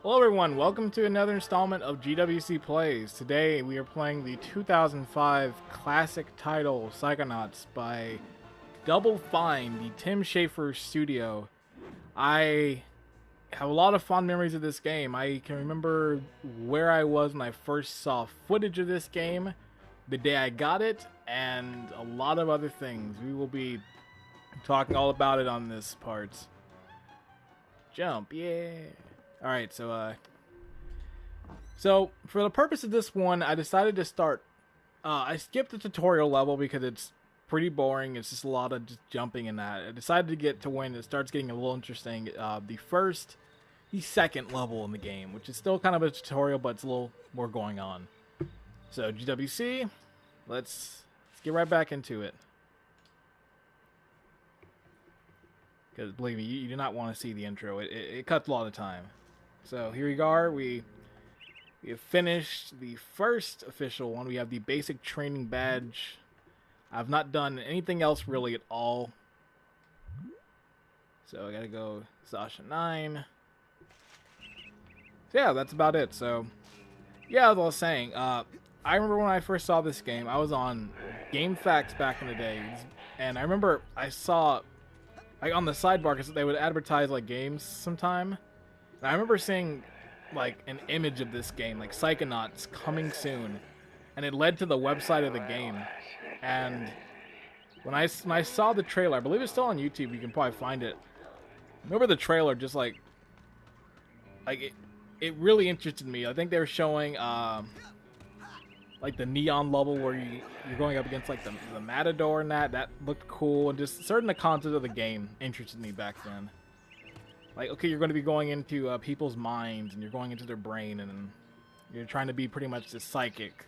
Hello everyone, welcome to another installment of GWC Plays. Today we are playing the 2005 classic title Psychonauts by Double Fine, the Tim Schafer studio. I have a lot of fond memories of this game. I can remember where I was when I first saw footage of this game, the day I got it, and a lot of other things. We will be talking all about it on this part. Jump, yeah. Alright, so for the purpose of this one, I decided to start, I skipped the tutorial level because it's pretty boring. It's just a lot of just jumping in that. I decided to get to when it starts getting a little interesting, the second level in the game, which is still kind of a tutorial, but it's a little more going on. So, GWC, let's get right back into it. Because, believe me, you do not want to see the intro. It cuts a lot of time. So here we are, we have finished the first official one. We have the basic training badge. I've not done anything else really at all. So I gotta go Sasha 9. So yeah, that's about it. So yeah, as I was saying, I remember when I first saw this game, I was on GameFAQs back in the days, and I remember I saw, like, on the sidebar, because they would advertise like games sometime. I remember seeing, like, an image of this game, like Psychonauts coming soon, and it led to the website of the game. And when I saw the trailer, I believe it's still on YouTube, you can probably find it. I remember the trailer just like it really interested me. I think they were showing like the neon level where you're going up against like the Matador, and that looked cool, and just certain the concept of the game interested me back then. Like, okay, you're going to be going into people's minds, and you're going into their brain, and you're trying to be pretty much this psychic.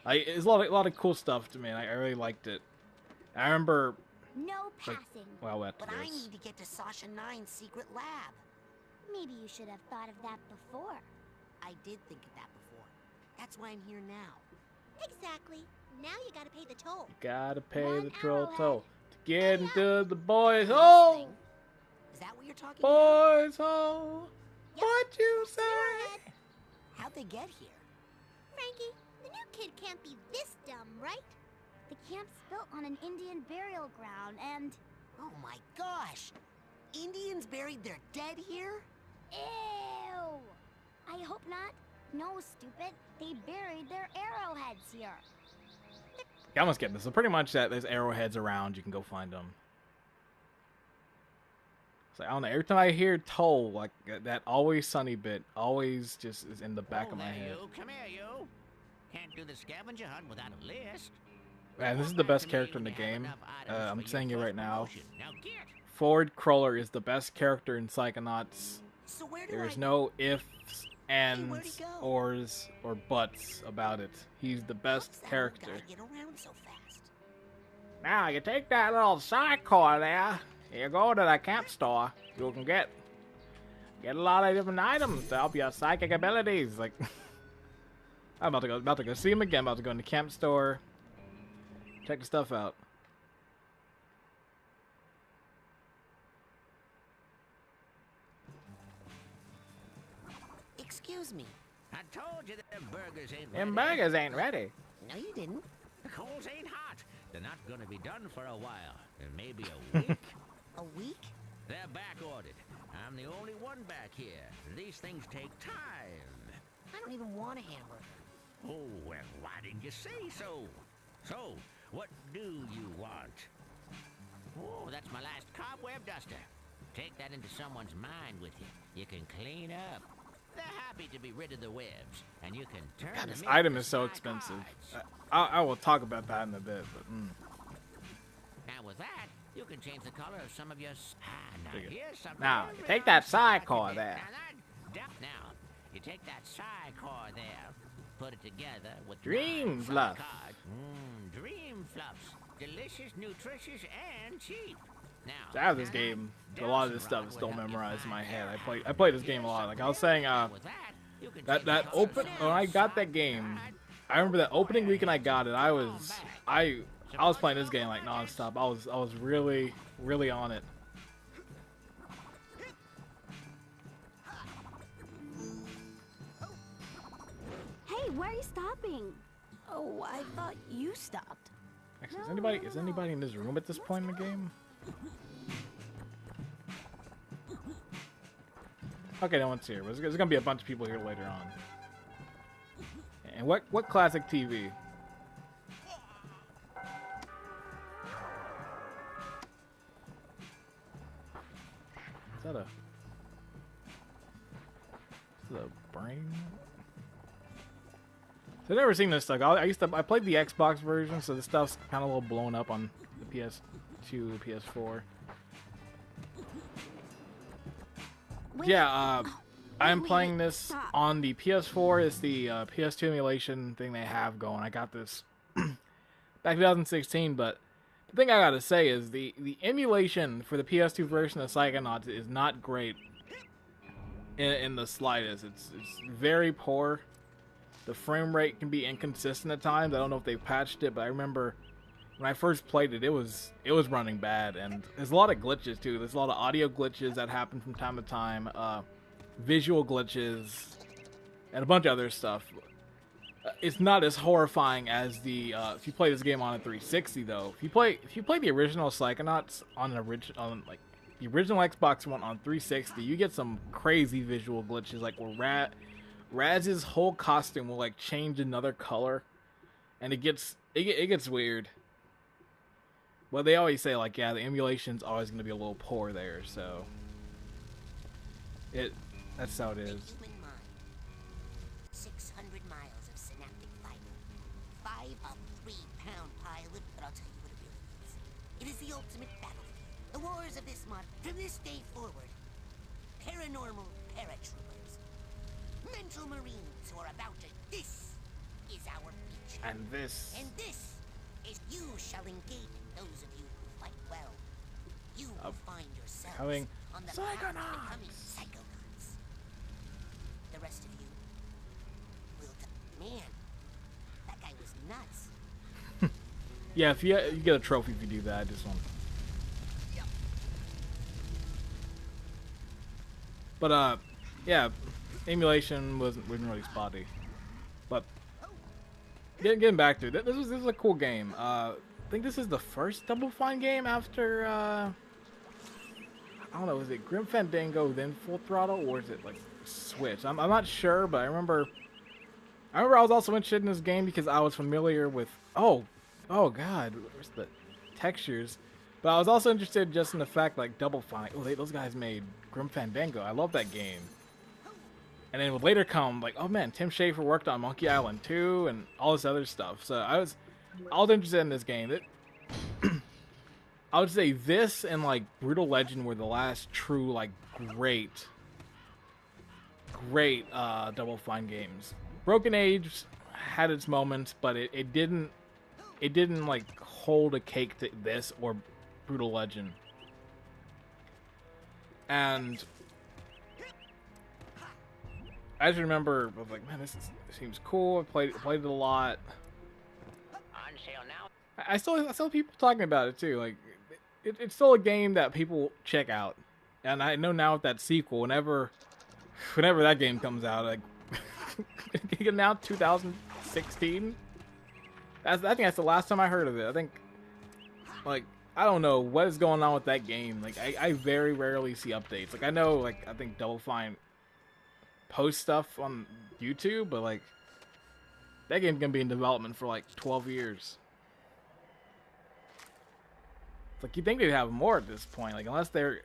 It's a lot of cool stuff to me, and I really liked it. I remember... No passing. Like, well, But I need to get to Sasha 9's secret lab. Maybe you should have thought of that before. I did think of that before. That's why I'm here now. Exactly. Now you gotta pay the toll. Gotta pay One the troll arrowhead. toll to get into the boys' hole. Is that what you're talking Boys' hole. Yep. What you say? about? How'd they get here? Frankie, the new kid can't be this dumb, right? The camp's built on an Indian burial ground, and... Oh my gosh! Indians buried their dead here? Ew! I hope not. No, stupid. They buried their arrowheads here. I almost get this. So pretty much that there's arrowheads around, you can go find them. So I don't know. Every time I hear toll, like that Always Sunny bit, always just is in the back of my head. You. Come here, you. Can't do the scavenger hunt without a list. Man, this is the best character in the game. I'm saying it right now. Now get. Ford Cruller is the best character in Psychonauts. So where do There's I... no ifs, Hey, where'd ands, he go? ors, or buts about it. He's the best How's that character. old guy get around so fast? Now, you take that little sidecar there, you go to the camp store, you can get a lot of different items to help your psychic abilities. Like, I'm about to go see him again, about to go in the camp store, check the stuff out. Excuse me. I told you them burgers ain't ready. Them burgers ain't ready. No, you didn't. The coals ain't hot. They're not gonna be done for a while. Maybe a week. A week? They're back ordered. I'm the only one back here. These things take time. I don't even want a hamburger. Oh, well, why didn't you say so? So, what do you want? Oh, that's my last cobweb duster. Take that into someone's mind with you. You can clean up. They're happy to be rid of the webs, and you can turn God, them this into item is so spy expensive. cards. I will talk about that in a bit, but Now with that, you can change the color of some of your... now Take it. here's something Now, very take that nice sidecar you did. there. Now, you take that sidecar there, put it together with... Dream 9 Fluff. cards. Dream Fluffs. Delicious, nutritious, and cheap. Now, I have this game. A lot of this stuff is still memorized in my head. I play this game a lot. Like I was saying, that open when I got that game, I remember that opening weekend I got it. I was playing this game like nonstop. I was really on it. Why are you stopping? Oh, I thought you stopped. Actually, is anybody in this room at this point in the game? Okay, no one's here. There's gonna be a bunch of people here later on. And what classic TV? Is that a brain? So I've never seen this stuff. I played the Xbox version, so this stuff's kind of a little blown up on the PS2, PS4. Wait. Yeah, I'm wait, playing this stop. on the PS4. It's the PS2 emulation thing they have going. I got this back in 2016, but the thing I gotta say is the emulation for the PS2 version of Psychonauts is not great in the slightest. It's very poor. The frame rate can be inconsistent at times. I don't know if they've patched it, but I remember when I first played it, it was running bad, and there's a lot of glitches too. There's a lot of audio glitches that happen from time to time, visual glitches, and a bunch of other stuff. It's not as horrifying as the if you play this game on a 360 though. If you play the original Psychonauts on the original Xbox One on 360, you get some crazy visual glitches, like where Raz's whole costume will like change another color, and it gets weird. Well, they always say like, yeah, the emulation's always going to be a little poor there, so that's how it is. The human mind. 600 miles of synaptic fiber. 5 3-pound pile of, but I'll tell you what it really is. It is the ultimate battlefield. The wars of this mod, from this day forward. Paranormal paratroopers. Mental marines who are about to. This is our future. And this is you shall engage those of you who fight well. You will find yourselves coming on the path to Psychonauts. becoming Psychonauts. The rest of you will man, that guy was nuts. yeah, if you get a trophy if you do that. This one. But yeah, emulation wasn't really spotty. But getting back to it, this is a cool game. I think this is the first Double Fine game after I don't know, is it Grim Fandango then Full Throttle, or is it like Switch? I'm not sure, but I remember I was also interested in this game because I was familiar with oh god, where's the textures? But I was also interested just in the fact like Double Fine. Oh, those guys made Grim Fandango. I love that game. And then would later come like, oh man, Tim Schafer worked on Monkey Island 2 and all this other stuff. So I was interested in this game. I would say this and like Brutal Legend were the last true like great Double Fine games. Broken Age had its moments, but it didn't like hold a cake to this or Brutal Legend. And I just remember, I was like, man, this seems cool. I played it a lot. On sale now. I still people talking about it too. Like, it's still a game that people check out. And I know now with that sequel, whenever that game comes out, like, now 2016. I think that's the last time I heard of it. I think, like, I don't know what is going on with that game. Like, I very rarely see updates. Like, I know, like, I think Double Fine post stuff on YouTube, but like that game's gonna be in development for like 12 years. It's like you think they'd have more at this point, like unless they're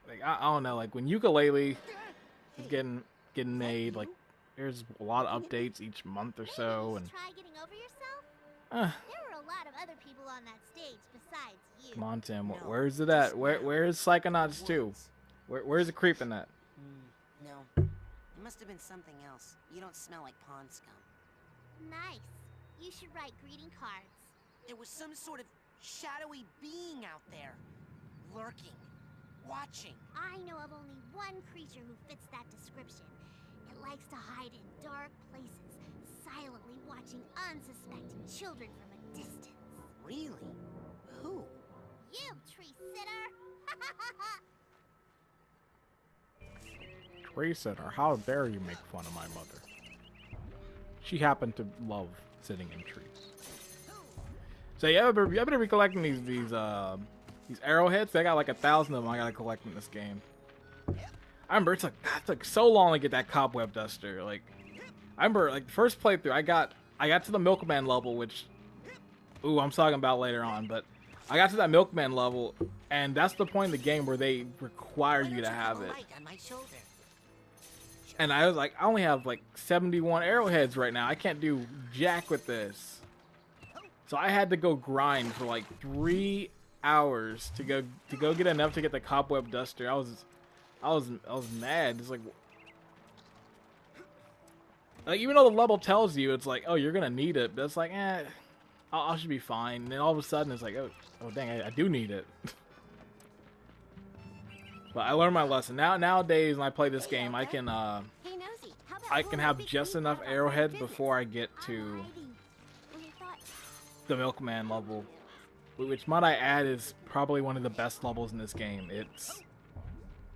like I don't know, like when Yooka-Laylee is getting made, like there's a lot of updates each month or so, and try getting over yourself? There were a lot of other people on that stage besides you. come on, Tim, where's it at? Where is Psychonauts 2? Where's it creeping at? No. It must have been something else. You don't smell like pond scum. Nice. You should write greeting cards. There was some sort of shadowy being out there. Lurking. Watching. I know of only one creature who fits that description. It likes to hide in dark places, silently watching unsuspecting children from a distance. Really? Who? You, tree sitter! Tree sitter, how dare you make fun of my mother? she happened to love sitting in trees. So yeah, I better be collecting these arrowheads. I got like 1,000 of them I gotta collect in this game. I remember it took so long to get that cobweb duster. Like, I remember like the first playthrough, I got to the milkman level, which, ooh, I'm talking about later on. But I got to that milkman level, and that's the point in the game where they require you to have it. And I was like, I only have like 71 arrowheads right now. I can't do jack with this. So I had to go grind for like 3 hours to go get enough to get the cobweb duster. I was mad. It's like even though the level tells you it's like, oh, you're gonna need it, but it's like, I should be fine. And then all of a sudden it's like, oh dang, I do need it. But I learned my lesson. Nowadays when I play this game, I can have just enough arrowheads before I get to the milkman level, which might I add is probably one of the best levels in this game.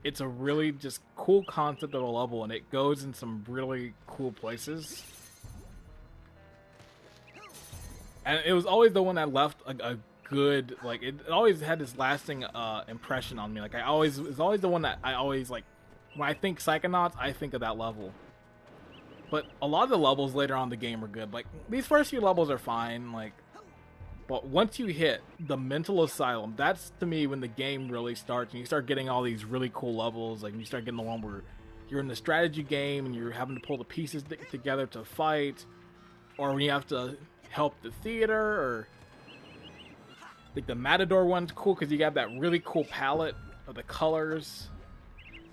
It's a really just cool concept of a level, and it goes in some really cool places. And it was always the one that left a good, like, it always had this lasting impression on me. Like, it's always the one that I always, like, when I think Psychonauts, I think of that level. But a lot of the levels later on in the game are good. Like, these first few levels are fine, like, but once you hit the mental asylum, that's to me when the game really starts, and you start getting all these really cool levels. Like, when you start getting the one where you're in the strategy game and you're having to pull the pieces together to fight, or when you have to help the theater, or like the Matador one's cool because you got that really cool palette of the colors,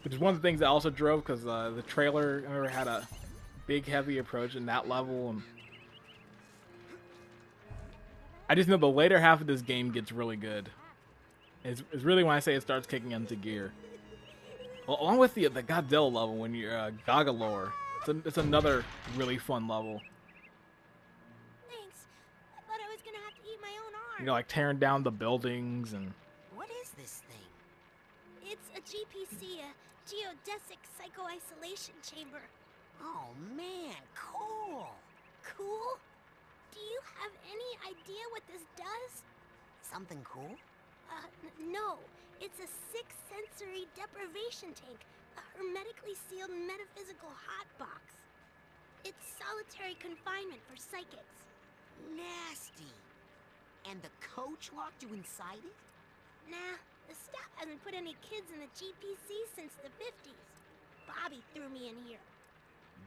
which is one of the things that also drove, because the trailer, I remember, had a big heavy approach in that level. And I just know the later half of this game gets really good. It's really when I say it starts kicking into gear. Well, along with the Godzilla level, when you're Gagalore, it's another really fun level. Thanks. I thought I was gonna have to eat my own arm. You know, like tearing down the buildings and. What is this thing? It's a GPC, a geodesic psycho-isolation chamber. Oh man, cool. Cool? Do you have any idea what this does? Something cool? No. It's a 6-sensory deprivation tank, a hermetically sealed metaphysical hotbox. It's solitary confinement for psychics. Nasty. And the coach locked you inside it? Nah, the staff hasn't put any kids in the GPC since the 50s. Bobby threw me in here.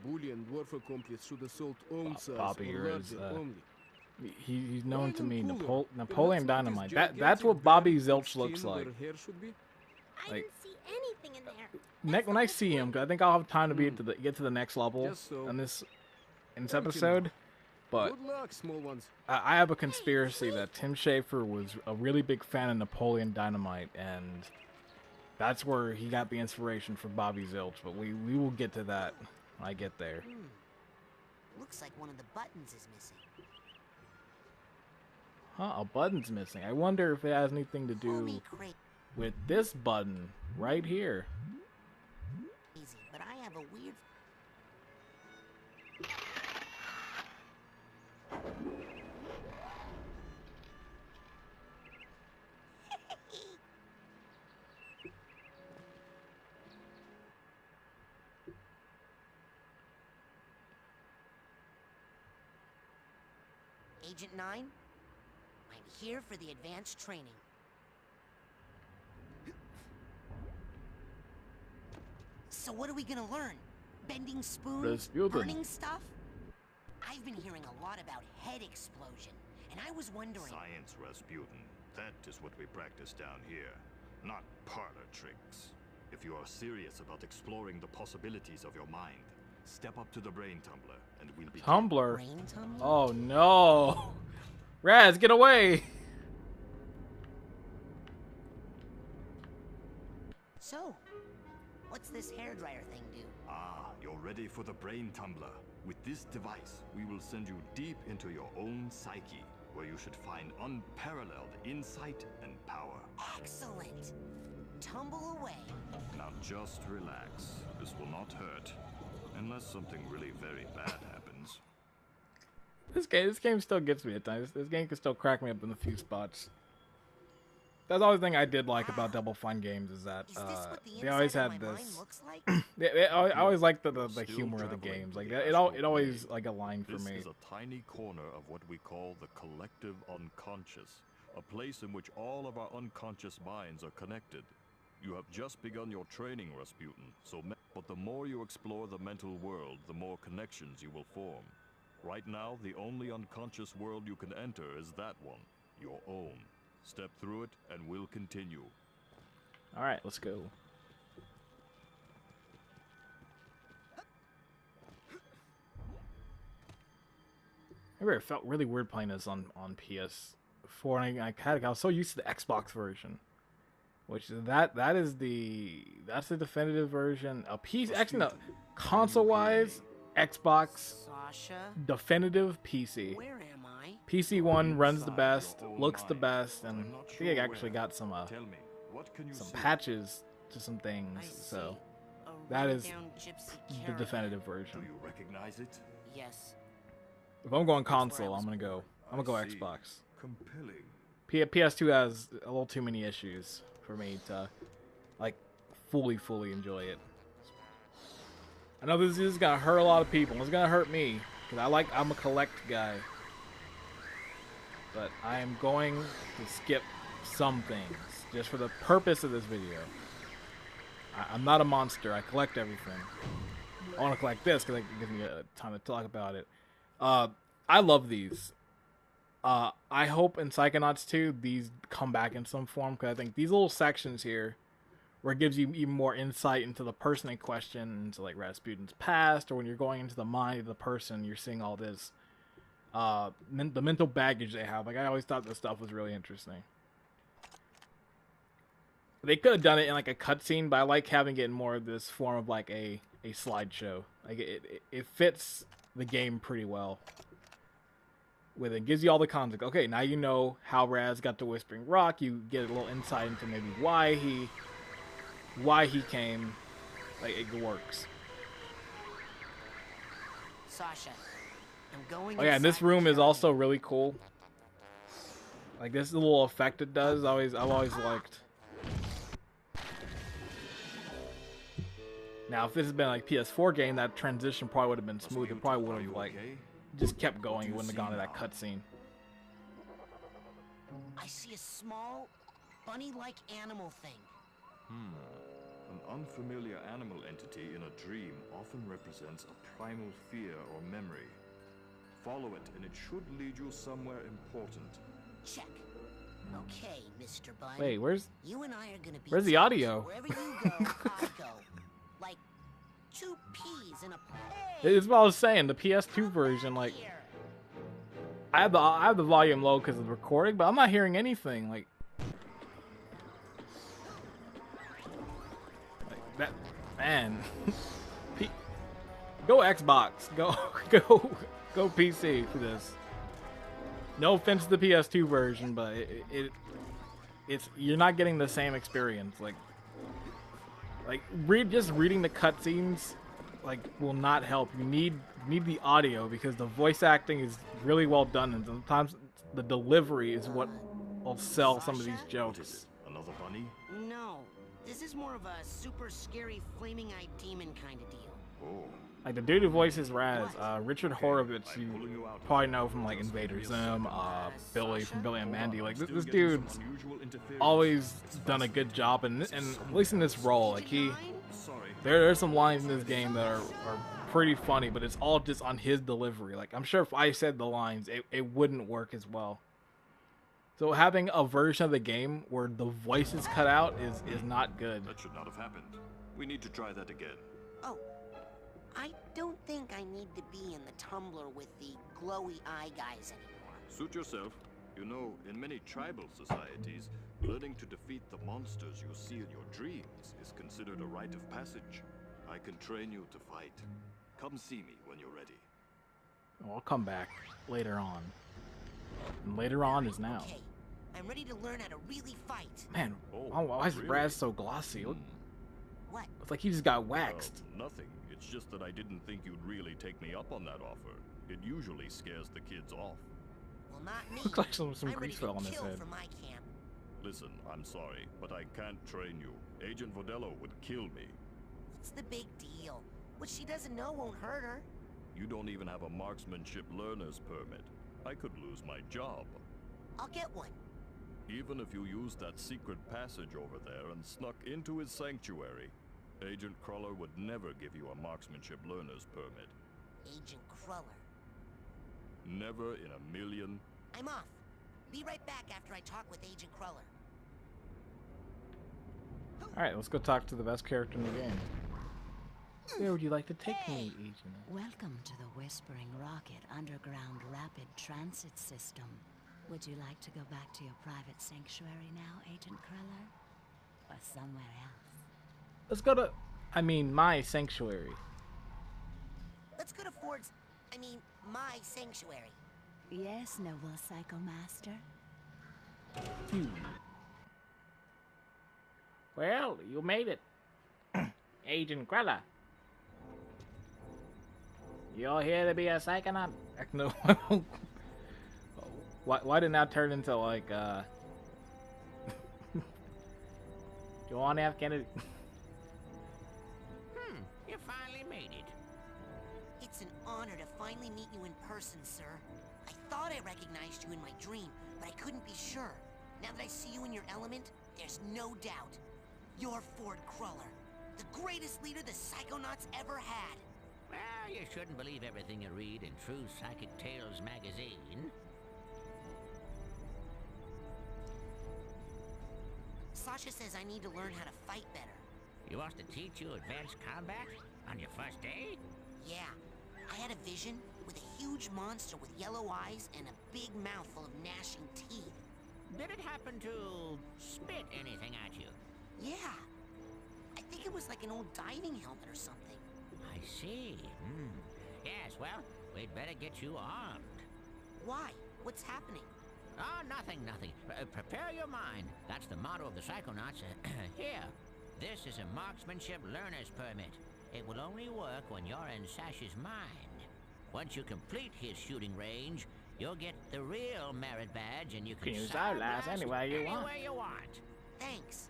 Bullion dwarf accomplice should assault own size Bobby or is, larger only. He's known to me, Napoleon Dynamite. That's what Bobby Zilch looks like. I Like, didn't see anything in there. when I see him, 'cause I think I'll have time to get to the next level in this episode. But Good luck, small ones. I have a conspiracy that Tim Schafer was a really big fan of Napoleon Dynamite, and that's where he got the inspiration for Bobby Zilch. But we will get to that when I get there. Looks like one of the buttons is missing. Huh, a button's missing. I wonder if it has anything to do Holy crazy, with this button right here. but I have a weird... Agent 9, I'm here for the advanced training. So what are we gonna learn? Bending spoons? Burning stuff? I've been hearing a lot about head explosion, and I was wondering... Science, Rasputin. That is what we practice down here, not parlor tricks. If you are serious about exploring the possibilities of your mind, step up to the brain tumbler, and we'll be... Tumbler? Brain tumbler? Oh no! Raz, get away! So, what's this hairdryer thing do? Ah, you're ready for the brain tumbler. With this device, we will send you deep into your own psyche, where you should find unparalleled insight and power. Excellent! Tumble away. Now just relax. This will not hurt. Unless something really very bad happens. This game still gets me at times. This game can still crack me up in a few spots. That's the only thing I did like about Double Fine games is that they always had this. I always liked the humor of the games. Like it always like aligned for me. This is a tiny corner of what we call the collective unconscious, a place in which all of our unconscious minds are connected. You have just begun your training, Rasputin. But the more you explore the mental world, the more connections you will form. Right now, the only unconscious world you can enter is that one, your own. Step through it, and we'll continue. All right, let's go. I remember it felt really weird playing this on PS4, and I was so used to the Xbox version, which that's the definitive version. A PC, actually no, console-wise, Xbox, Sasha, definitive PC. where am I? PC one runs the best, looks the best, and I think I actually got some Tell me, what can you see? patches to some things, so A that is rundown gypsy the caravan. definitive Do version. you recognize it? Yes. If I'm going console, I'm gonna go I see. Xbox. Compelling. PS2 has a little too many issues for me to like fully enjoy it. I know this is gonna hurt a lot of people. It's gonna hurt me because I'm a collect guy. But I am going to skip some things just for the purpose of this video. I'm not a monster. I collect everything. I want to collect this because it gives me time to talk about it. I love these. I hope in Psychonauts 2 these come back in some form, because I think these little sections here where it gives you even more insight into the person in question, into like Rasputin's past, or when you're going into the mind of the person, you're seeing all this the mental baggage they have. Like, I always thought this stuff was really interesting. They could have done it in like a cutscene, but I like having it in more of this form of like a slideshow. Like it fits the game pretty well. With it gives you all the context. Okay, now you know how Raz got to Whispering Rock. You get a little insight into maybe why he came. Like, it works. Sasha, I'm going. Oh yeah, and this inside room the is also caravan. really cool. Like, this little effect it does, I've always liked. Now, if this had been like PS4 game, that transition probably would have been smooth. It probably would have like just kept going. You wouldn't have gone to that cutscene. I see a small, bunny-like animal thing. An unfamiliar animal entity in a dream often represents a primal fear or memory. Follow it, and it should lead you somewhere important. Check. Okay, Mr. Bunny. Wait, where's You and I are gonna be. where's the teammates. audio? Wherever you go, I go. Like 2 peas in a pod. It's what I was saying. The PS2 version, like, Here. I have the volume low because of the recording, but I'm not hearing anything. Like that, man. Go Xbox. Go PC for this. No offense to the PS2 version, but it's you're not getting the same experience. Like just reading the cutscenes like will not help. You need the audio because the voice acting is really well done, and sometimes the delivery is what will sell some of these What is jokes. it? Another bunny? No, this is more of a super scary flaming-eyed demon kind of deal. Oh. Like the dude who voices Raz, Richard Horowitz, you probably know from like Invader Zim, Billy from Billy and Mandy. Like this dude's always done a good job, and at least in this role, like there's some lines in this game that are pretty funny, but it's all just on his delivery. Like, I'm sure if I said the lines, it wouldn't work as well. So having a version of the game where the voice is cut out is not good. That should not have happened. We need to try that again. Oh, I don't think I need to be in the tumbler with the glowy eye guys anymore. Suit yourself. You know, in many tribal societies, learning to defeat the monsters you see in your dreams is considered a rite of passage. I can train you to fight. Come see me when you're ready. Well, I'll come back later on. And later on is now. Okay, I'm ready to learn how to really fight. Man, Oh, why is really? Raz so glossy? Look, What? it's like he just got waxed. Nothing. It's just that I didn't think you'd really take me up on that offer. It usually scares the kids off. Well, not me. Looks like some I'm ready grease to fell on his kill head. for my camp. Listen, I'm sorry, but I can't train you. Agent Vodello would kill me. What's the big deal? What she doesn't know won't hurt her. You don't even have a marksmanship learner's permit. I could lose my job. I'll get one. Even if you used that secret passage over there and snuck into his sanctuary, Agent Cruller would never give you a marksmanship learner's permit. Agent Cruller. Never in a million. I'm off. Be right back after I talk with Agent Cruller. Alright, let's go talk to the best character in the game. Where would you like to take me, Agent? Welcome to the Whispering Rocket Underground Rapid Transit System. Would you like to go back to your private sanctuary now, Agent Cruller? Or somewhere else? Let's go to... I mean, my sanctuary. Let's go to my sanctuary. Yes, noble Psycho Master. Phew. Well, you made it. Agent Cruller. You're here to be a Psychonaut? No. Why didn't that turn into like, John F. Kennedy? You finally made it. It's an honor to finally meet you in person, sir. I thought I recognized you in my dream, but I couldn't be sure. Now that I see you in your element, there's no doubt. You're Ford Cruller, the greatest leader the Psychonauts ever had. Well, you shouldn't believe everything you read in True Psychic Tales magazine. Sasha says I need to learn how to fight better. He wants to teach you advanced combat on your first day? Yeah, I had a vision with a huge monster with yellow eyes and a big mouth full of gnashing teeth. Did it happen to spit anything at you? Yeah, I think it was like an old diving helmet or something. I see. Yes, well, we'd better get you armed. Why? What's happening? Oh, nothing. Prepare your mind. That's the motto of the Psychonauts. Here, this is a marksmanship learner's permit. It will only work when you're in Sash's mind. Once you complete his shooting range, you'll get the real merit badge, and you can Use Psy our blast blast anywhere you want. anywhere you want. Thanks.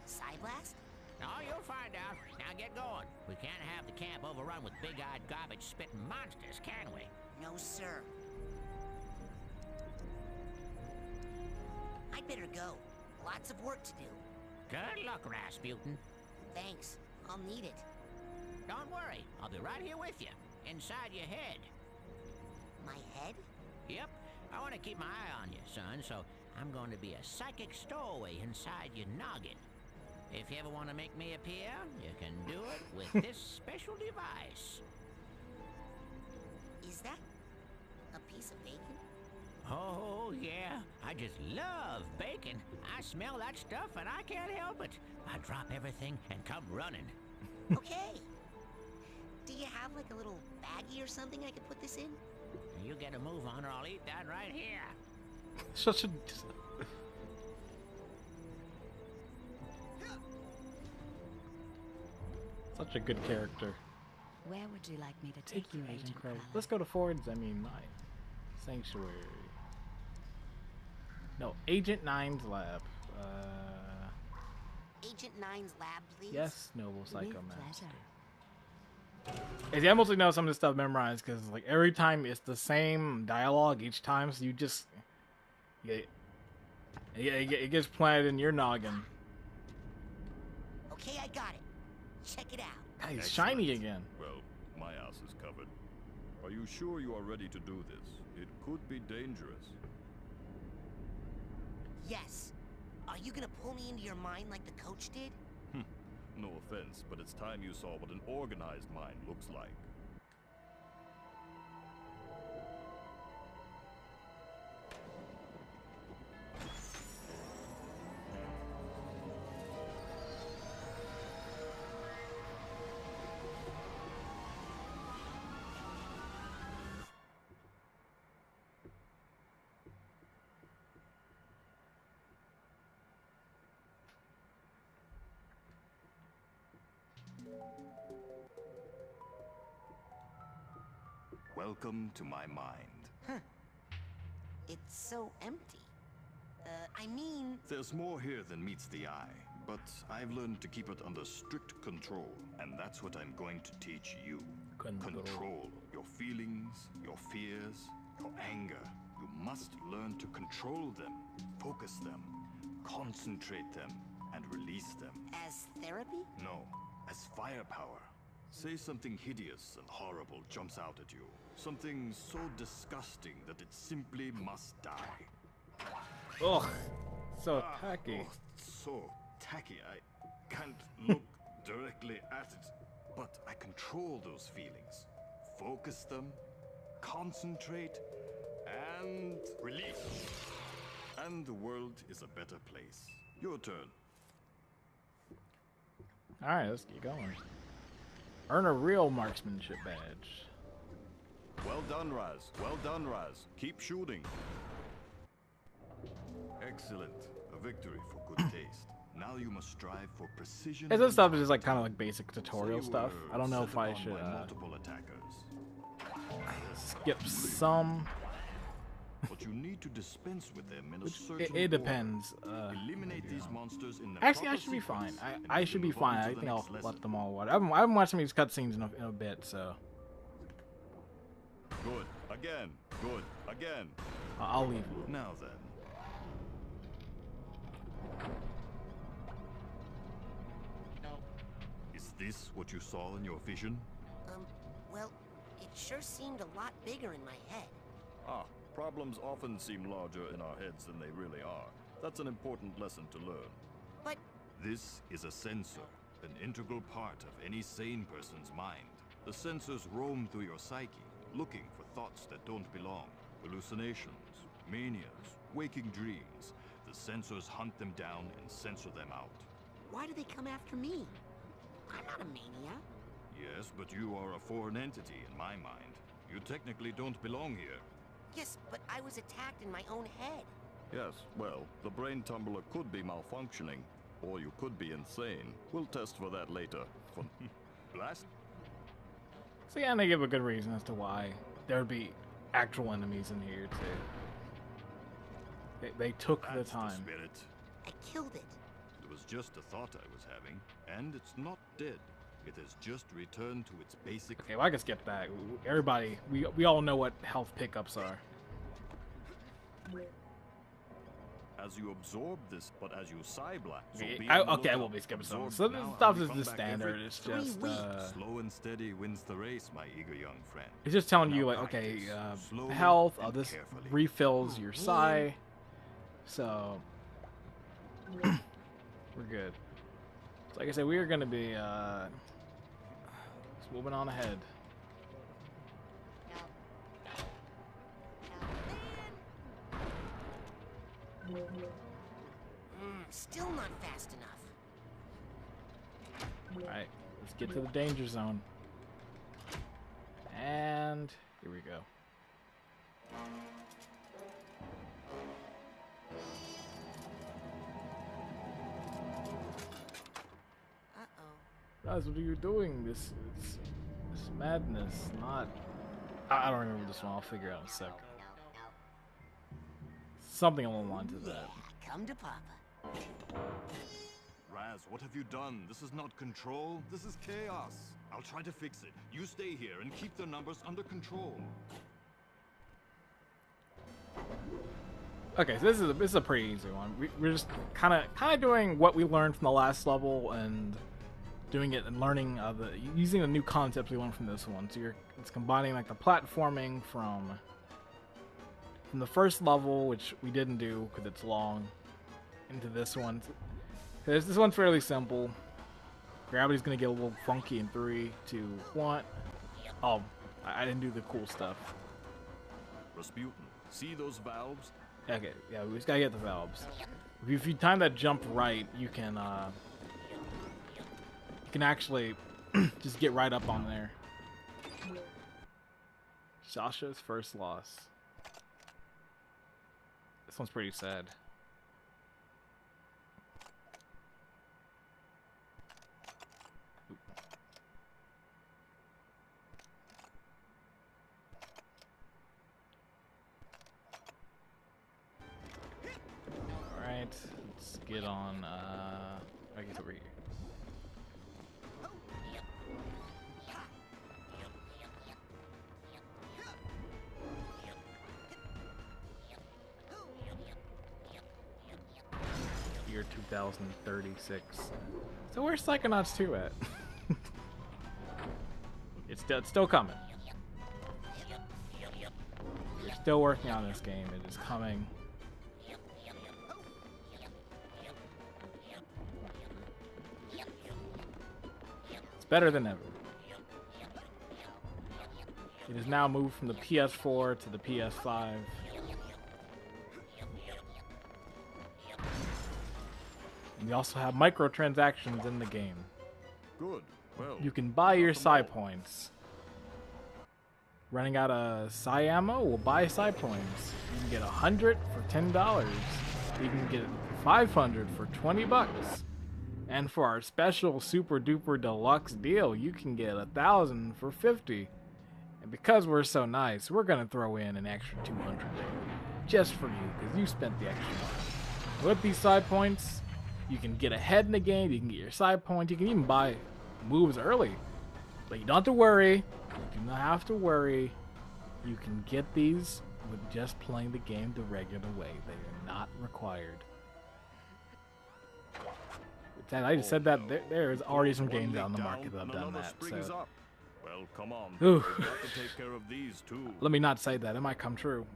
Psyblast? Oh, you'll find out. Now get going. We can't have the camp overrun with big-eyed, garbage-spitting monsters, can we? No, sir. I'd better go. Lots of work to do. Good luck, Rasputin. Thanks. I'll need it. Don't worry. I'll be right here with you, inside your head. My head? Yep. I want to keep my eye on you, son, so I'm going to be a psychic stowaway inside your noggin. If you ever want to make me appear, you can do it with this special device. Is that a piece of bacon? Oh, yeah. I just love bacon. I smell that stuff and I can't help it. I drop everything and come running. Okay. Do you have like a little baggie or something I could put this in? You get a move on or I'll eat that right here. Such a... Such a good character. Where would you like me to take you, Agent Cruller? Let's go to Ford's, I mean, my sanctuary. No, Agent Nine's lab. Agent Nine's lab, please? Yes, noble Psycho With Master. pleasure. I mostly know some of this stuff memorized because, like, every time it's the same dialogue each time, so you just... Yeah, it gets planted in your noggin. Okay, I got it. Check it out. God, he's Excellent. shiny again. Well, my ass is covered. Are you sure you are ready to do this? It could be dangerous. Yes. Are you gonna pull me into your mind like the coach did? No offense, but it's time you saw what an organized mind looks like. Welcome to my mind. Huh. It's so empty. I mean... There's more here than meets the eye, but I've learned to keep it under strict control, and that's what I'm going to teach you. Control your feelings, your fears, your anger. You must learn to control them, focus them, concentrate them, and release them. As therapy? No, as firepower. Say something hideous and horrible jumps out at you. Something so disgusting that it simply must die. Ugh, so tacky. Oh, so tacky. I can't look directly at it, but I control those feelings. Focus them, concentrate, and release. And the world is a better place. Your turn. Alright, let's get going. Earn a real marksmanship badge. Well done, Raz. Well done, Raz. Keep shooting. Excellent. A victory for good taste. Now you must strive for precision. Hey, this stuff is just like kind of like basic tutorial Say stuff. words I don't know set if I upon should by multiple attackers. skip some. But you need to dispense with them in a certain It order. depends. Eliminate these monsters in the Actually, I proper should be fine. sequence, and I we should can be move on fine. to I the think I'll next lesson. let them all watch. I haven't watched some of these cutscenes in a bit, so Good. Again. Good. Again. I'll leave. Now then. Is this what you saw in your vision? Well, it sure seemed a lot bigger in my head. Ah, problems often seem larger in our heads than they really are. That's an important lesson to learn. But This is a sensor, an integral part of any sane person's mind. The sensors roam through your psyche, looking for thoughts that don't belong. Hallucinations, manias, waking dreams. The sensors hunt them down and censor them out. why do they come after me? I'm not a mania. Yes, but you are a foreign entity in my mind. You technically don't belong here. Yes, but I was attacked in my own head. Yes, well, the brain tumbler could be malfunctioning, or you could be insane. We'll test for that later. Blast? So yeah, and they give a good reason as to why there'd be actual enemies in here too. They took the That's time. spirit. I killed it. It was just a thought I was having, and it's not dead. It has just returned to its basic. Okay, well I can skip that. Everybody, we all know what health pickups are. As you absorb this, but as you psyblast. So Okay, be I on the will lookout. be skipping some. Absorb So this now, stuff and is come the back standard. every It's 3 just weeks. Slow and steady wins the race, my eager young friend. it's just telling you Now like, okay, practice, slowly health. and This carefully. refills your psi. So we're good. So like I said, we are gonna be just moving on ahead. Still not fast enough. Alright, let's get to the danger zone. And here we go. Uh-oh. Guys, what are you doing? This madness, not... I don't remember this one. I'll figure it out in a sec. Something along the lines of that. Come to Papa. Raz, what have you done? This is not control. This is chaos. I'll try to fix it. You stay here and keep the numbers under control. Okay, so this is a pretty easy one. We're just kind of doing what we learned from the last level and doing it and learning using the new concepts we learned from this one. So it's combining like the platforming from the first level, which we didn't do because it's long, into this one. This one's fairly simple. Gravity's gonna get a little funky in 3, 2, 1. Oh, I didn't do the cool stuff. Rasputin, see those valves? Okay, yeah, we just gotta get the valves. If you time that jump right, you can actually just get right up on there. Sasha's first loss. This one's pretty sad. get on, I guess over here. Year 2036. So where's Psychonauts 2 at? It's still coming. We're still working on this game. It is coming. It's better than ever. It has now moved from the PS4 to the PS5. And we also have microtransactions in the game. Good. Well, You can buy your Psy points. Running out of Psy ammo? We'll buy Psy points. You can get 100 for $10. You can get 500 for 20 bucks. And for our special super duper deluxe deal, you can get 1,000 for 50. And because we're so nice, we're gonna throw in an extra 200 there, just for you, because you spent the extra money. With these Psy points, you can get ahead in the game. You can get your Psy points. You can even buy moves early, but you don't have to worry. You do not have to worry. You can get these with just playing the game the regular way. They are not required. I just said that there is already some games out in the market that have done that. So. Well, come on. Ooh. We've got to take care of these too. Let me not say that. It might come true.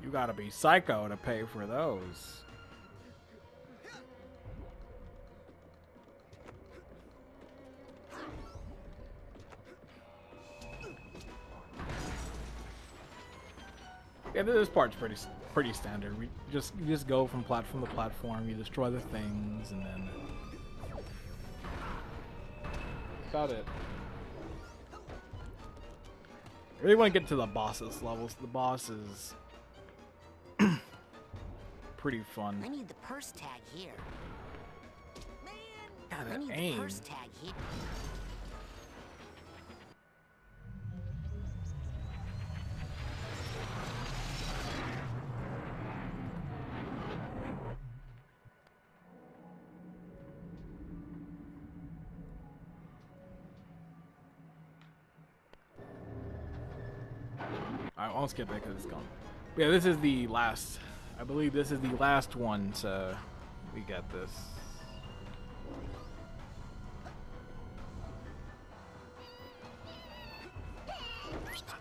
You gotta be psycho to pay for those. Yeah, this part's pretty standard. You just go from platform to platform. You destroy the things, and then about it. I really want to get to the bosses levels. The bosses. Pretty fun. I need the purse tag here. Man, God, I that need aim. the purse tag here. I won't skip it because it's gone. Yeah, this is the last. I believe this is the last one, so we got this.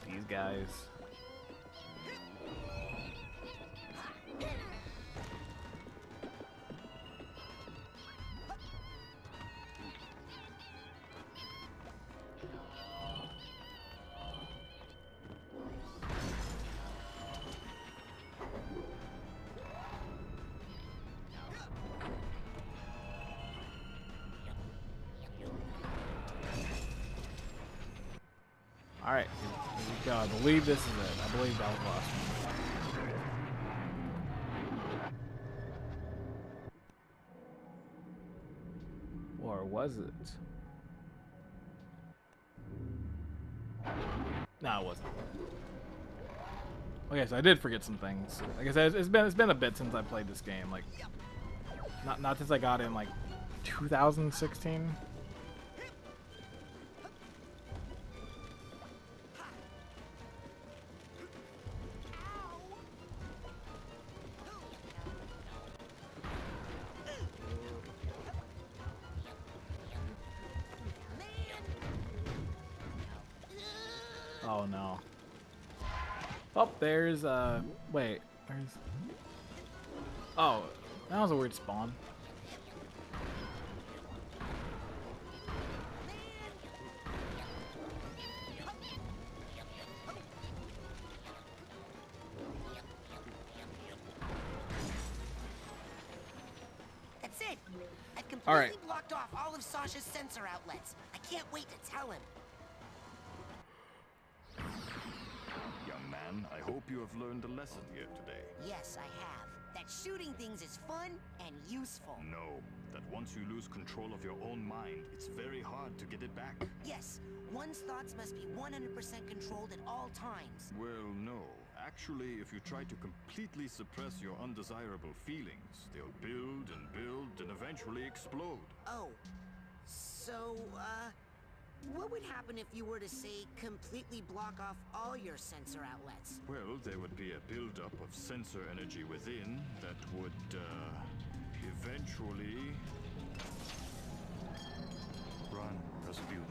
These guys. Alright, here we go. I believe this is it. I believe that was the last one. Or was it? No, it wasn't. Okay, so I did forget some things. Like I said, it's been a bit since I played this game. Like, not since I got it in like 2016. Oh no. Oh, there's wait, where's oh, that was a weird spawn. That's it. I've completely All right. blocked off all of Sasha's sensor outlets. I can't wait to tell him. Young man, I hope you have learned a lesson here today. Yes, I have. that shooting things is fun and useful. No, that once you lose control of your own mind, it's very hard to get it back. Yes, one's thoughts must be 100% controlled at all times. Well, no. Actually, if you try to completely suppress your undesirable feelings, they'll build and eventually explode. Oh, so, what would happen if you were to, say, completely block off all your sensor outlets? Well, there would be a buildup of sensor energy within that would, eventually... Run, Rasputin.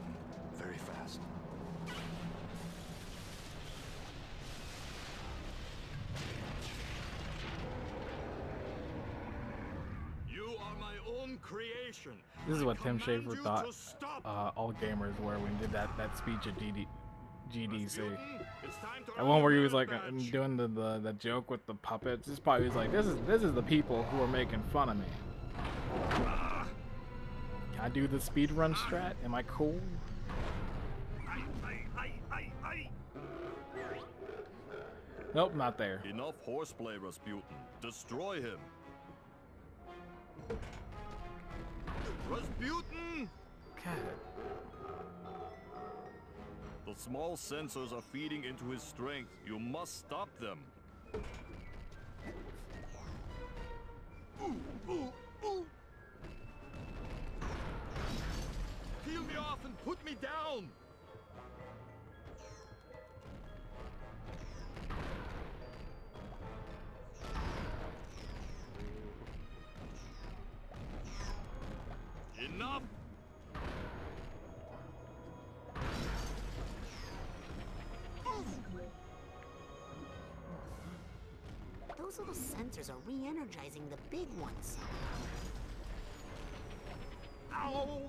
Very fast. You are my own creation. This is what Tim I command Schafer you thought to stop. all gamers were when he did that speech at GDC. Rasputin, it's time to That one where he was earn like your badge. doing the joke with the puppets. This probably was like, this is the people who are making fun of me. Can I do the speedrun strat? Am I cool? Nope, not there. Enough horseplay, Rasputin. Destroy him. Rasputin! God. The small sensors are feeding into his strength. You must stop them. Peel me off and put me down. Enough! Those little sensors are re-energizing the big ones. Ow!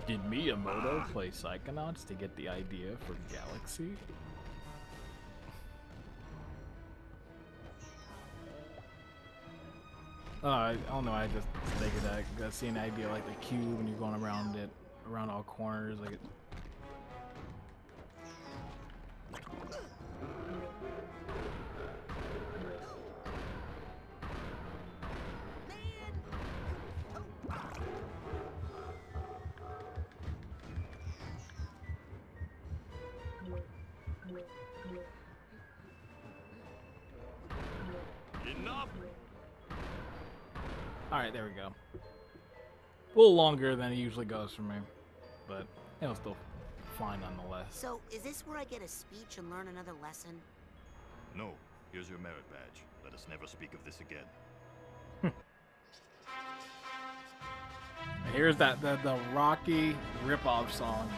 Did Miyamoto play Psychonauts to get the idea for Galaxy? I don't know. I just figured that I see an idea like the cube when you're going around it, around all corners, like it. Enough! Alright, there we go. A little longer than it usually goes for me, but it was still fine nonetheless. So, is this where I get a speech and learn another lesson? No, here's your merit badge. Let us never speak of this again. Here's the Rocky ripoff song.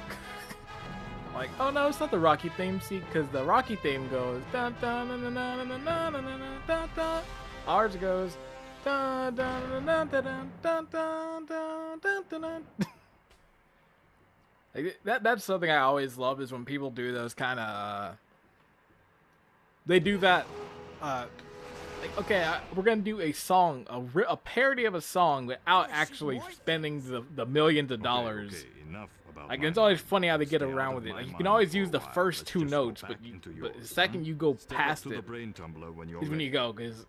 Like, oh no, it's not the Rocky theme, see, because the Rocky theme goes dun dun dun dun dun dun dun dun dun dun. Ours goes dun dun dun dun dun dun dun dun dun dun. Like, that's something I always love is when people do those kind of. They do that. Like, okay, we're gonna do a song, a parody of a song without actually spending the millions of dollars. Okay, enough about Like, my it's always mind. funny how they get Stay out around of with it. my Like, you can mind always for use a the while. first Let's two just go notes, back into but the yours, second huh? you go Step up past to the it brain tumbler when you're is when ready. you go. Because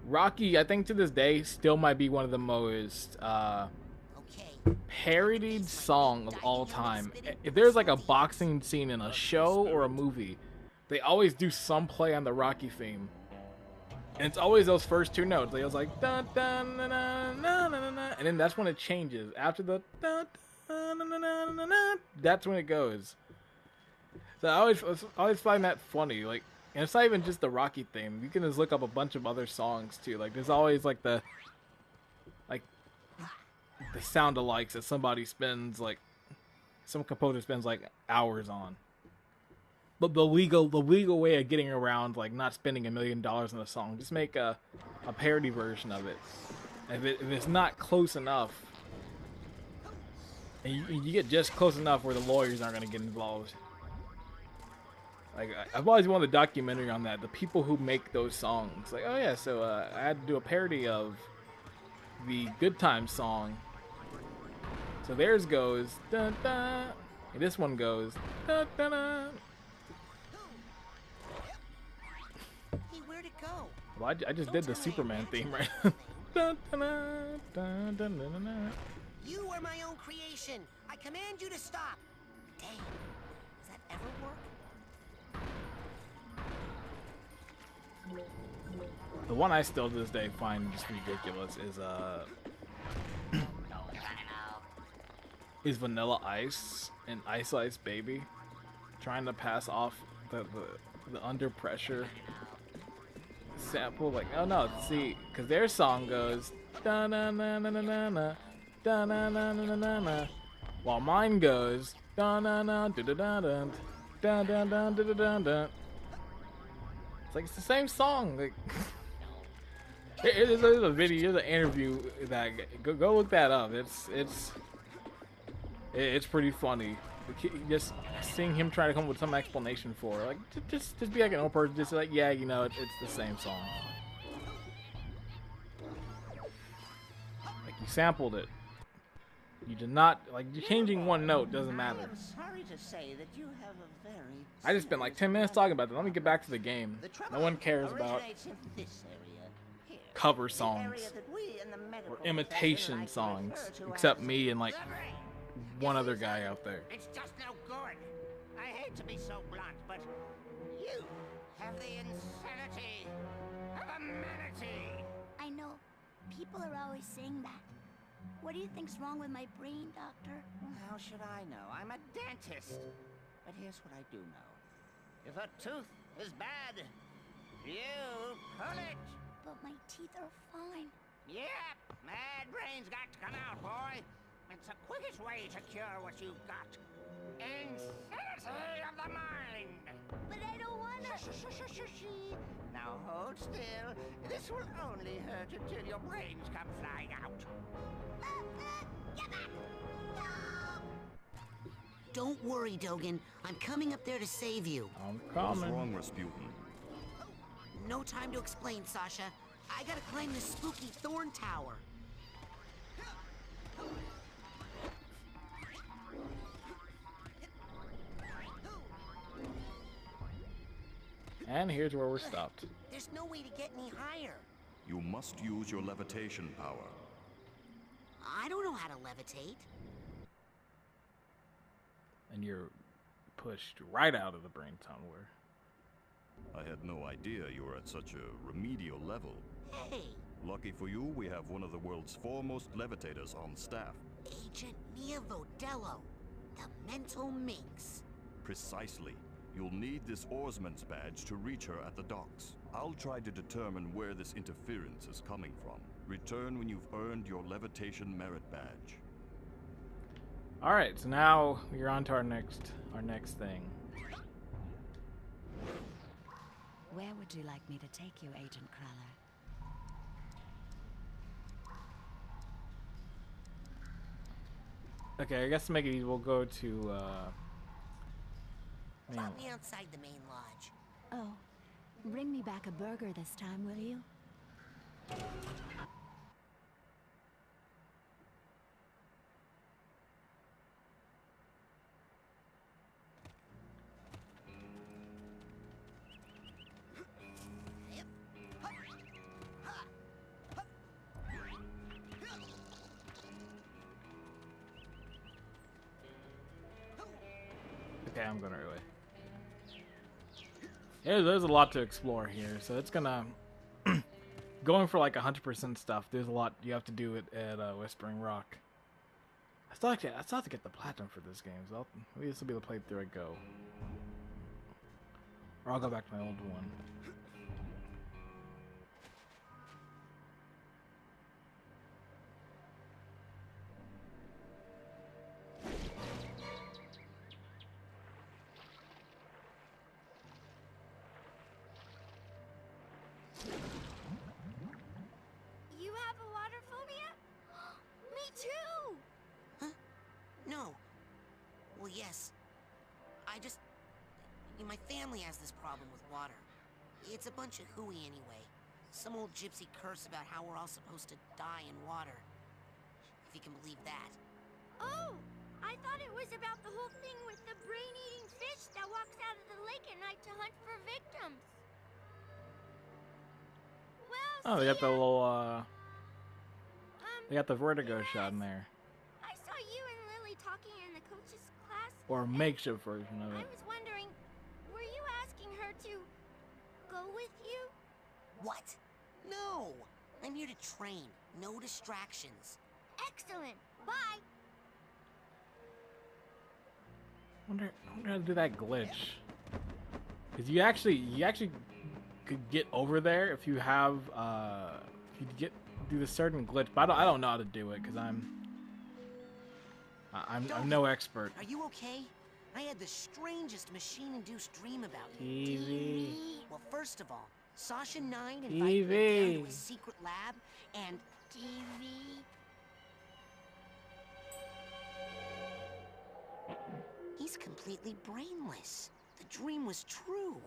Rocky, I think to this day, still might be one of the most Okay. parodied song of all time. If there's like a boxing scene in a show or a movie, they always do some play on the Rocky theme. And it's always those first two notes. They was like dun dun dun dun dun dun dun, and then that's when it changes. After the dun dun dun dun dun dun, dun, that's when it goes. So I always find that funny. Like, and it's not even just the Rocky theme. You can just look up a bunch of other songs too. Like, there's always like the sound alikes that somebody spends like some composer spends like hours on. But the legal way of getting around like not spending $1 million on a song, just make a parody version of it. If it's not close enough, and you get just close enough where the lawyers aren't going to get involved. Like, I've always wanted a documentary on that. The people who make those songs. Like, oh yeah, so I had to do a parody of the Good Times song. So theirs goes dun dun. And this one goes dun dun dun. Hey, where'd it go? Well, I just did the Superman theme right. Dun, dun, dun, dun, dun, dun, dun. You are my own creation. I command you to stop. Dang. Does that ever work? The one I still to this day find just ridiculous is Vanilla Ice and Ice Ice Baby trying to pass off the under pressure sample. Like, oh no, see, because their song goes da na na na na na na da na na na na na na, while mine goes da na na da da da da da da da da da da. It's like it's the same song. Like, there's a video, there's an interview that go look that up. It's pretty funny. Just seeing him try to come up with some explanation for it. Like, just be like an old person, just like, yeah, you know, it's the same song. Like, you sampled it. You did not, like, changing one note doesn't matter. I am sorry to say that you have a very I just spent like 10 minutes talking about that. Let me get back to the game. No one cares about cover songs or imitation songs, except me and like one other guy out there. It's just no good. I hate to be so blunt, but you have the insanity of a manatee. I know. People are always saying that. What do you think's wrong with my brain, Doctor? How should I know? I'm a dentist. But here's what I do know. If a tooth is bad, you pull it. But my teeth are fine. Yep, mad brain's got to come out, boy. It's the quickest way to cure what you've got. Insanity of the mind. But I don't wanna. Now hold still. This will only hurt until your brains come flying out. Get back! No! Don't worry, Dogen. I'm coming up there to save you. I'm What's coming. wrong, Rasputin? No time to explain, Sasha. I gotta climb this spooky thorn tower. And here's where we're stopped. There's no way to get any higher. You must use your levitation power. I don't know how to levitate. And you're pushed right out of the brain tumbler. I had no idea you were at such a remedial level. Hey, Lucky for you, we have one of the world's foremost levitators on staff. Agent Mia Vodello, the mental minx. Precisely. You'll need this oarsman's badge to reach her at the docks. I'll try to determine where this interference is coming from. Return when you've earned your levitation merit badge. Alright, so now we're on to our next thing. Where would you like me to take you, Agent Cruller? Okay, I guess to make it easy, we'll go to, Drop me outside the main lodge. Oh, bring me back a burger this time, will you? okay, I'm going right away. Yeah, there's a lot to explore here, so it's gonna going for like 100% stuff. There's a lot you have to do at Whispering Rock. I still have to get the platinum for this game, so maybe this will be the playthrough I go, or I'll go back to my old one. You have a water phobia? Me too! Huh? No. Well, yes. My family has this problem with water. It's a bunch of hooey anyway. Some old gypsy curse about how we're all supposed to die in water. If you can believe that. Oh, I thought it was about the whole thing with the brain-eating fish that walks out of the lake at night to hunt for victims. Well, Oh, they got the see ya. little, they got the vertigo shot in there. I saw you and Lily talking in the coach's class. Or a makeshift version of I it. was wondering, were you asking her to go with you? What? No! I'm here to train. No distractions. Excellent. Bye. I wonder how to do that glitch. Cause you actually could get over there if you have if you do the certain glitch. But I don't know how to do it because I'm no expert. Are you okay? I had the strangest machine-induced dream about you. TV. Well, first of all, Sasha 9 invited me down to a secret lab, and TV. he's completely brainless. The dream was true.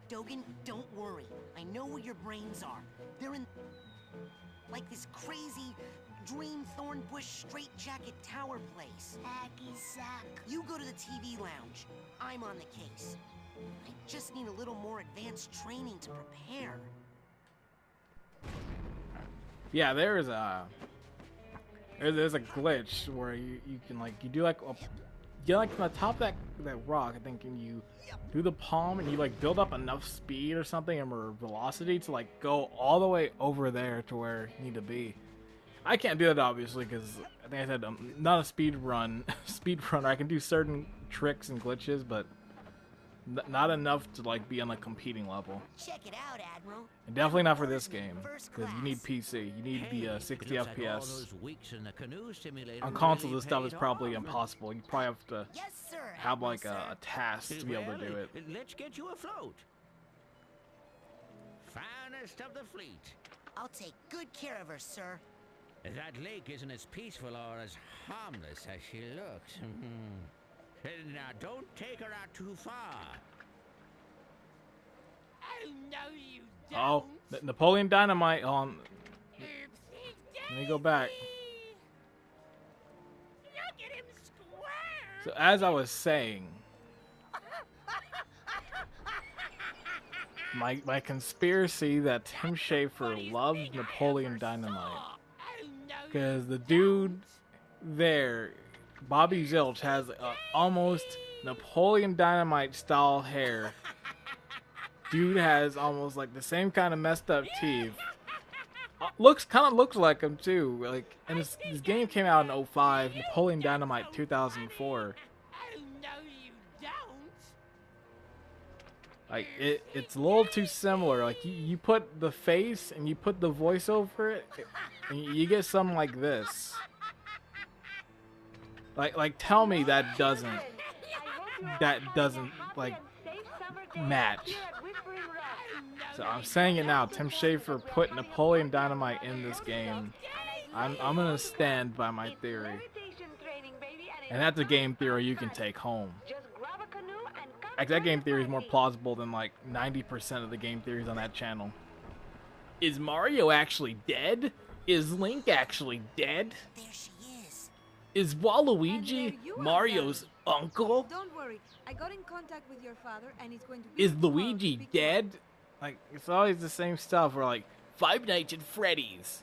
Dogen, don't worry. I know where your brains are. They're in, like, this crazy dream thornbush straitjacket tower place. Hacky sack. You go to the TV lounge. I'm on the case. I just need a little more advanced training to prepare. Yeah, there's a glitch where you can like you do like from the top of that rock, I think, and you do the palm and you like build up enough speed or something or velocity to like go all the way over there to where you need to be. I can't do that obviously because I think I said I'm not a speedrunner. I can do certain tricks and glitches, but not enough to like be on a competing level. Check it out, Admiral. And definitely not for this game because you need PC. You need to be 60 FPS. On consoles, this stuff is probably impossible. You probably have to have like a task to be able to do it. Let's get you afloat. Finest of the fleet. I'll take good care of her, sir. That lake isn't as peaceful or as harmless as she looks. Now, don't take her out too far. Oh, no, you Oh, Napoleon Dynamite on. Let me go back. Look at him square. So as I was saying, my conspiracy that Tim Schafer loves Napoleon Dynamite because the dude there, Bobby Zilch, has almost Napoleon Dynamite style hair. Dude has almost like the same kind of messed up teeth. Kind of looks like him too. Like, and this game came out in 2005. Napoleon Dynamite 2004. Like it's a little too similar. Like you put the face and you put the voice over it, and you get something like this. Like tell me that doesn't like match. So I'm saying it now. Tim Schafer put Napoleon Dynamite in this game. I'm gonna stand by my theory, and that's a game theory you can take home. Like, that game theory is more plausible than like 90% of the game theories on that channel. Is Mario actually dead? Is Link actually dead? There she is. Is Waluigi Mario's uncle? Don't worry, I got in contact with your father, and he's going to be. Is Luigi dead? Like, it's always the same stuff. We're like, Five Nights at Freddy's.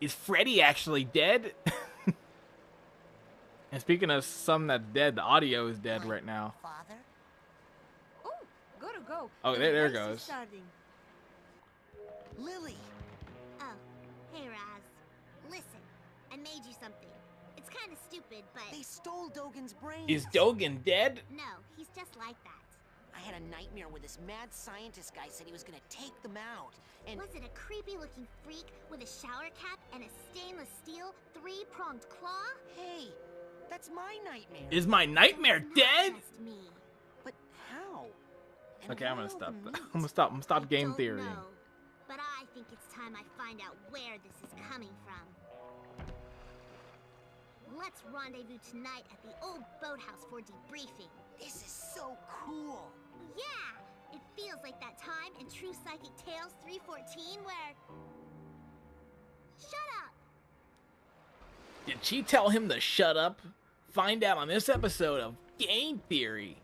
Is Freddy actually dead? And speaking of something that's dead, the audio is dead right now. Father? Oh, gotta go. Oh, there it goes. Starting. Lily. Oh, hey Raz. Listen, I made you something. It's kind of stupid, but They stole Dogen's brains. Is Dogen dead? no, he's just like that. I had a nightmare where this mad scientist guy said he was gonna take them out. And Was it a creepy-looking freak with a shower cap and a stainless steel three-pronged claw? hey, that's my nightmare. Is my nightmare Not dead? just me. But how? And Okay, I'm where gonna are stop. the I'm meat? gonna stop. I'm gonna stop I game don't theory. know, but I think it's time I find out where this is coming from. Let's rendezvous tonight at the old boathouse for debriefing. This is so cool. Yeah! It feels like that time in True Psychic Tales 314 where... Shut up! Did she tell him to shut up? Find out on this episode of Game Theory.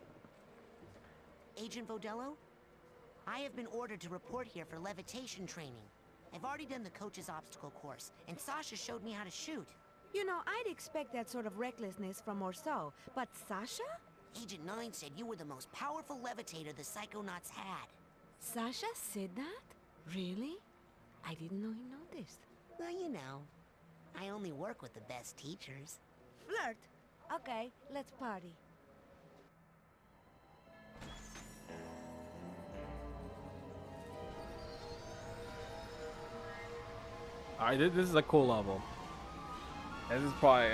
Agent Vodello, I have been ordered to report here for levitation training. I've already done the coach's obstacle course, and Sasha showed me how to shoot. You know, I'd expect that sort of recklessness from Orso, but Sasha? Agent 9 said you were the most powerful levitator the Psychonauts had. Sasha said that? Really? I didn't know he noticed. Well, you know, I only work with the best teachers. Flirt? Okay, let's party. Alright, this is a cool level. This is probably,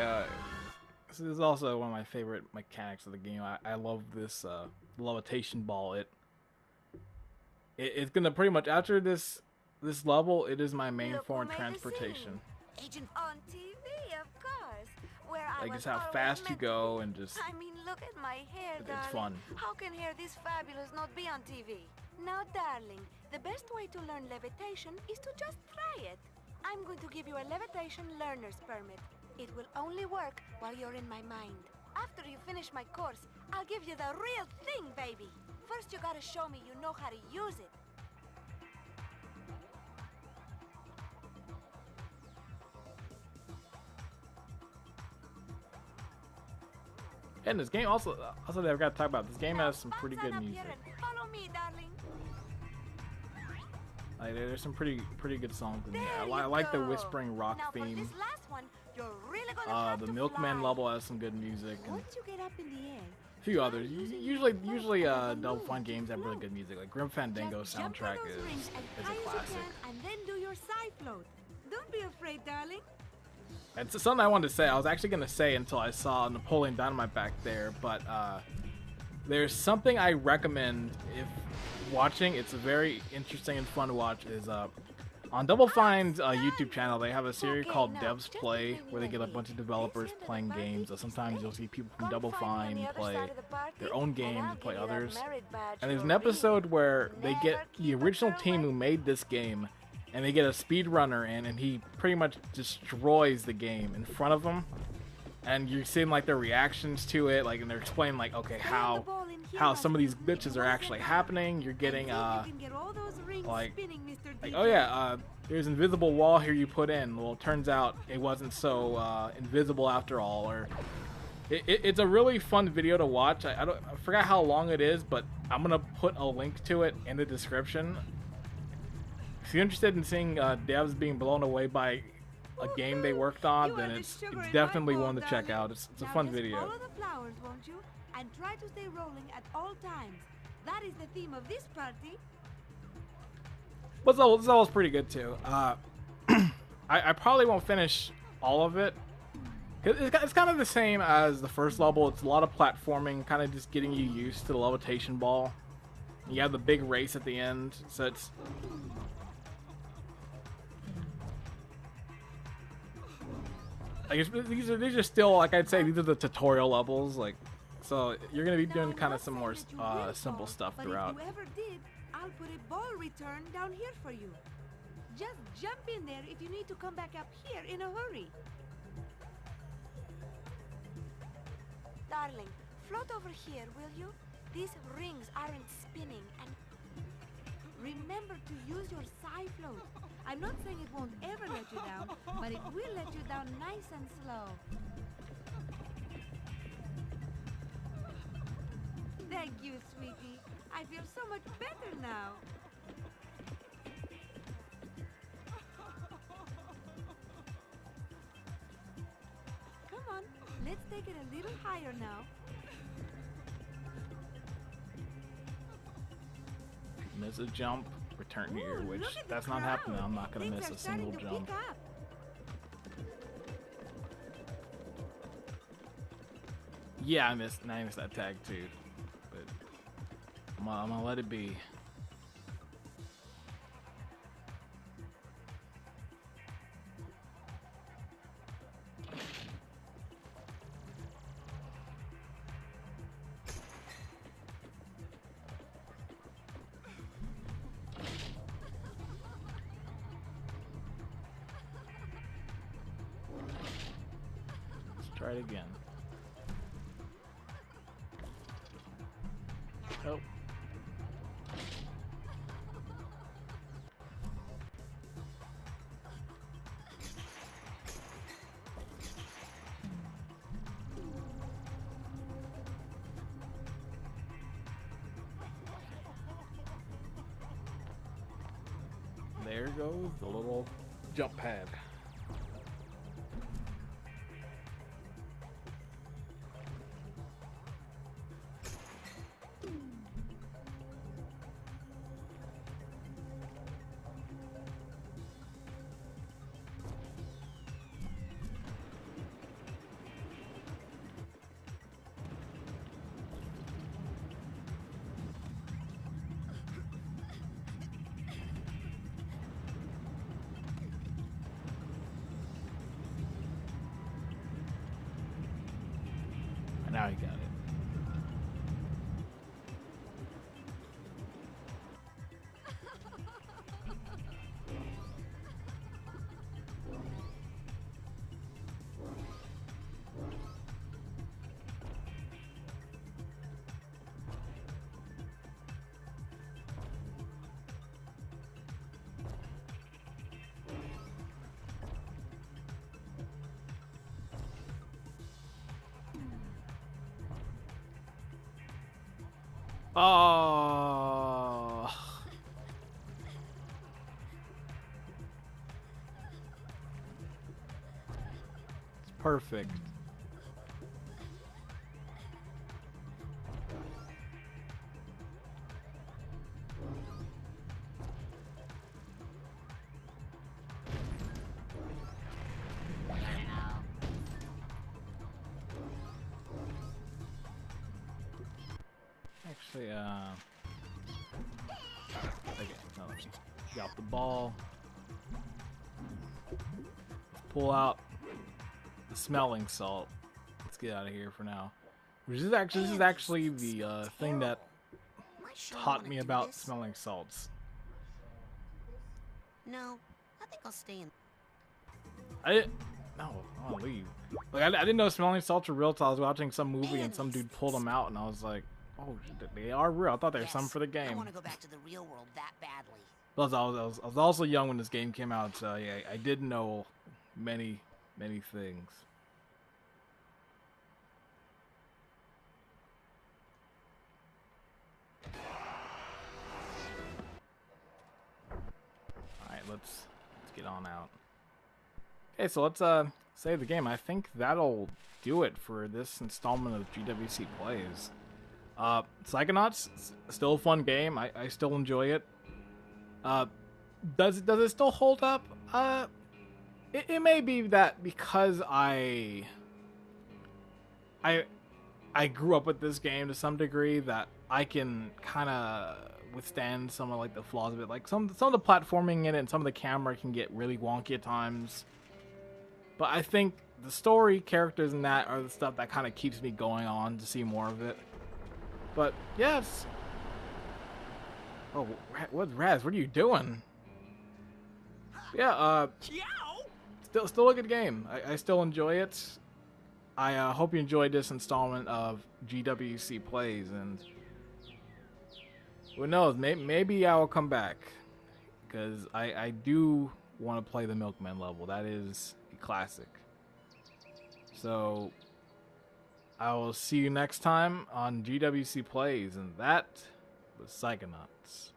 this is also one of my favorite mechanics of the game. I love this, levitation ball. It's gonna pretty much, after this level, it is my main form of transportation. Agent on TV, of course. Where Like, just how fast you go and just... I mean, look at my hair, It's darling. fun. How can hair this fabulous not be on TV? Now, darling, the best way to learn levitation is to just try it. I'm going to give you a levitation learner's permit. It will only work while you're in my mind. After you finish my course, I'll give you the real thing, baby. First, you gotta show me you know how to use it. And this game also I've got to talk about, this game has some pretty good music. Follow me, darling. Like, there's some pretty good songs in here. I like the whispering rock Now, theme. for this last one, you're really gonna have The to Milkman fly. level has some good music, and Once you get up in the air, a few others. Usually Double Fine games have really good music. Like Grim Fandango just jump soundtrack for those rings is as a high as you classic. can, and then do your side float. Don't be afraid, darling. It's something I wanted to say. I was actually gonna say until I saw Napoleon Dynamite back there, but there's something I recommend if watching. It's very interesting and fun to watch. Is on Double Fine's YouTube channel, they have a series called Devs Play, where they get a bunch of developers playing games. Sometimes you'll see people from Double Fine play their own games and play others. And there's an episode where they get the original team who made this game, and they get a speedrunner in, and he pretty much destroys the game in front of them. And you're seeing like their reactions to it, like, and they're explaining like, okay, how some of these glitches are actually happening. You're getting like, oh yeah, there's invisible wall here you put in. Well, it turns out it wasn't so invisible after all. Or it's a really fun video to watch. I forgot how long it is, but I'm gonna put a link to it in the description. If you're interested in seeing devs being blown away by a game they worked on, then it's definitely one to check out. It's a fun video. Follow the flowers, won't you? And try to stay rolling at all times. That is the theme of this party. But this level's pretty good too. I probably won't finish all of it. It's kind of the same as the first level. It's a lot of platforming, kind of just getting you used to the levitation ball. You have the big race at the end, so it's... these are still, like I'd say, these are the tutorial levels. Like, so you're gonna be doing kind of some more simple stuff throughout. But if you ever did, I'll put a ball return down here for you. Just jump in there if you need to come back up here in a hurry. Darling, float over here, will you? These rings aren't spinning, and remember to use your side float. I'm not saying it won't ever let you down, but it will let you down nice and slow. Thank you, sweetie. I feel so much better now. Come on, let's take it a little higher now. Miss a jump, return here, Ooh, which look at the that's not crowd. happening. I'm not gonna Things miss are a single starting to jump. pick up. Yeah, I missed that tag too, but I'm gonna let it be. Try it again. Nope. There goes the little jump pad. Now he got it. Oh. It's perfect. Actually, okay, no, let me drop the ball. Pull out the smelling salt. Let's get out of here for now. This is actually the thing that taught me about smelling salts. No, I think I'll stay in. No, I'll leave. Like I didn't know smelling salts were real till I was watching some movie and some dude pulled them out and I was like, oh, they are real. I thought they were some for the game. I want to go back to the real world that badly. Plus, I was also young when this game came out, so yeah, I did know many things. All right, let's get on out. Okay, so let's save the game. I think that'll do it for this installment of GWC Plays. Psychonauts, still a fun game. I still enjoy it. Does it still hold up? It may be that because I grew up with this game to some degree that I can kind of withstand some of like the flaws of it. Like some of the platforming in it and some of the camera can get really wonky at times. But I think the story, characters, and that are the stuff that kind of keeps me going on to see more of it. But yes. Oh, what Raz? What are you doing? Yeah. Still a good game. I still enjoy it. I hope you enjoyed this installment of GWC Plays, and who knows? Maybe I will come back because I do want to play the Milkman level. That is a classic. So I will see you next time on GWC Plays, and that was Psychonauts.